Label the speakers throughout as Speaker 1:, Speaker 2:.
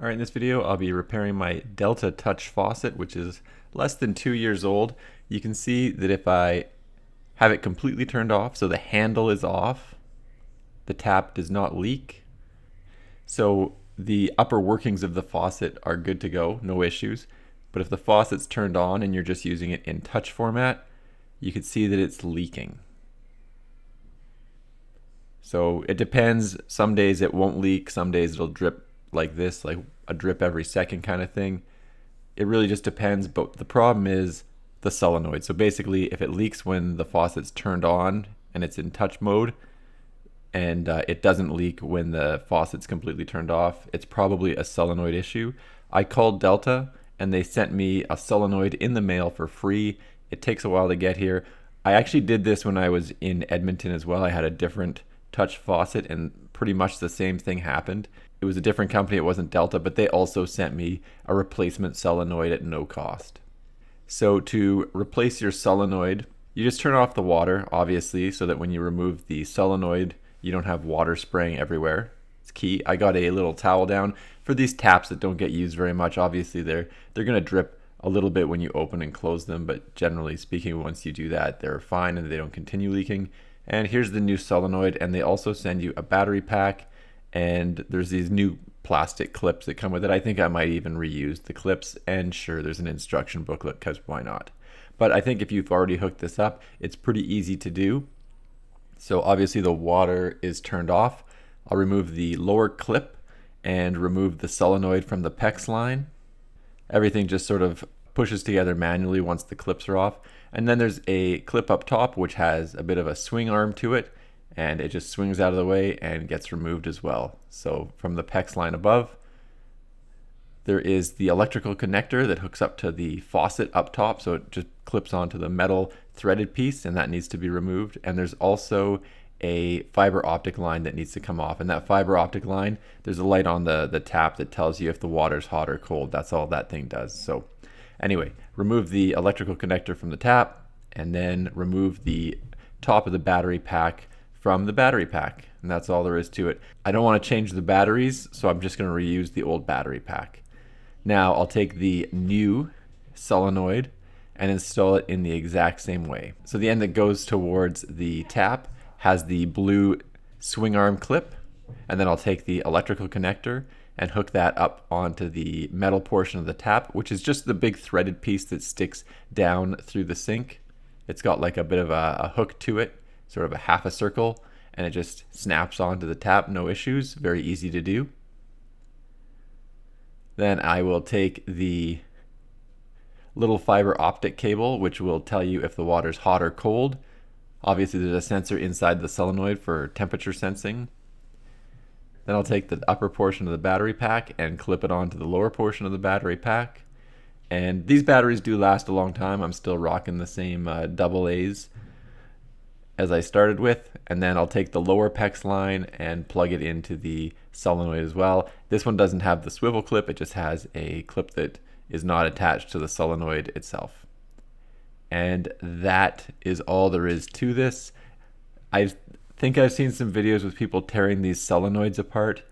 Speaker 1: Alright, in this video I'll be repairing my Delta Touch faucet, which is less than 2 years old. You can see that if I have it completely turned off, so the handle is off, the tap does not leak, so the upper workings of the faucet are good to go, no issues. But if the faucet's turned on and you're just using it in touch format, you can see that it's leaking. So it depends, some days it won't leak, some days it'll drip like this, like a drip every second kind of thing. It really just depends, but the problem is the solenoid. So basically, if it leaks when the faucet's turned on and it's in touch mode, and it doesn't leak when the faucet's completely turned off, it's probably a solenoid issue. I called Delta and they sent me a solenoid in the mail for free. It takes a while to get here. I actually did this when I was in Edmonton as well. I had a different touch faucet and pretty much the same thing happened. It was a different company, it wasn't Delta, but they also sent me a replacement solenoid at no cost. So to replace your solenoid, you just turn off the water, obviously, so that when you remove the solenoid, you don't have water spraying everywhere. It's key. I got a little towel down. For these taps that don't get used very much, obviously they're gonna drip a little bit when you open and close them, but generally speaking, once you do that, they're fine and they don't continue leaking. And here's the new solenoid, and they also send you a battery pack, and there's these new plastic clips that come with it. I think I might even reuse the clips, and sure, there's an instruction booklet, because why not? But I think if you've already hooked this up, it's pretty easy to do. So obviously the water is turned off. I'll remove the lower clip and remove the solenoid from the PEX line. Everything just sort of pushes together manually once the clips are off. And then there's a clip up top which has a bit of a swing arm to it, and it just swings out of the way and gets removed as well. So from the PEX line above, there is the electrical connector that hooks up to the faucet up top, so it just clips onto the metal threaded piece, and that needs to be removed. And there's also a fiber optic line that needs to come off, and that fiber optic line, there's a light on the tap that tells you if the water's hot or cold. That's all that thing does. So anyway, remove the electrical connector from the tap, and then remove the top of the battery pack from the battery pack, and that's all there is to it. I don't want to change the batteries, so I'm just going to reuse the old battery pack. Now I'll take the new solenoid and install it in the exact same way. So the end that goes towards the tap has the blue swing arm clip, and then I'll take the electrical connector and hook that up onto the metal portion of the tap, which is just the big threaded piece that sticks down through the sink. It's got like a bit of a hook to it, sort of a half a circle, and it just snaps onto the tap, no issues, very easy to do. Then I will take the little fiber optic cable, which will tell you if the water's hot or cold. Obviously there's a sensor inside the solenoid for temperature sensing. Then I'll take the upper portion of the battery pack and clip it onto the lower portion of the battery pack. And these batteries do last a long time. I'm still rocking the same double A's as I started with, and then I'll take the lower PEX line and plug it into the solenoid as well. This one doesn't have the swivel clip, it just has a clip that is not attached to the solenoid itself. And that is all there is to this. I think I've seen some videos with people tearing these solenoids apart.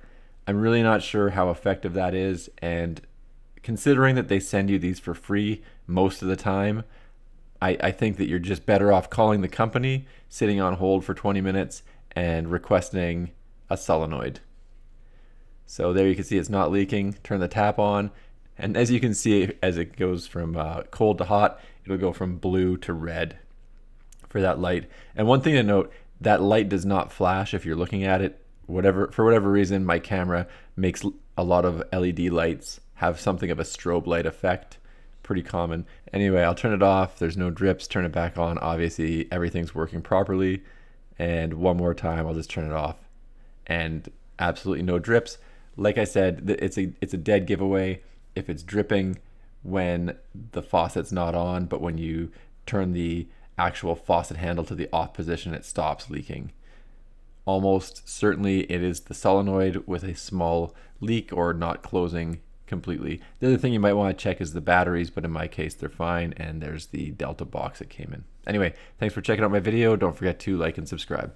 Speaker 1: I'm really not sure how effective that is, and considering that they send you these for free most of the time, I think that you're just better off calling the company, sitting on hold for 20 minutes, and requesting a solenoid. So there you can see it's not leaking. Turn the tap on, and as you can see, as it goes from cold to hot, it'll go from blue to red for that light. And one thing to note, that light does not flash if you're looking at it. For whatever reason, my camera makes a lot of LED lights have something of a strobe light effect. Pretty common. Anyway, I'll turn it off. There's no drips. Turn it back on. Obviously, everything's working properly. And one more time, I'll just turn it off. And absolutely no drips. Like I said, it's a dead giveaway if it's dripping when the faucet's not on, but when you turn the actual faucet handle to the off position, it stops leaking. Almost certainly it is the solenoid with a small leak or not closing completely. The other thing you might want to check is the batteries, but in my case they're fine, and there's the Delta box that came in. Anyway, thanks for checking out my video. Don't forget to like and subscribe.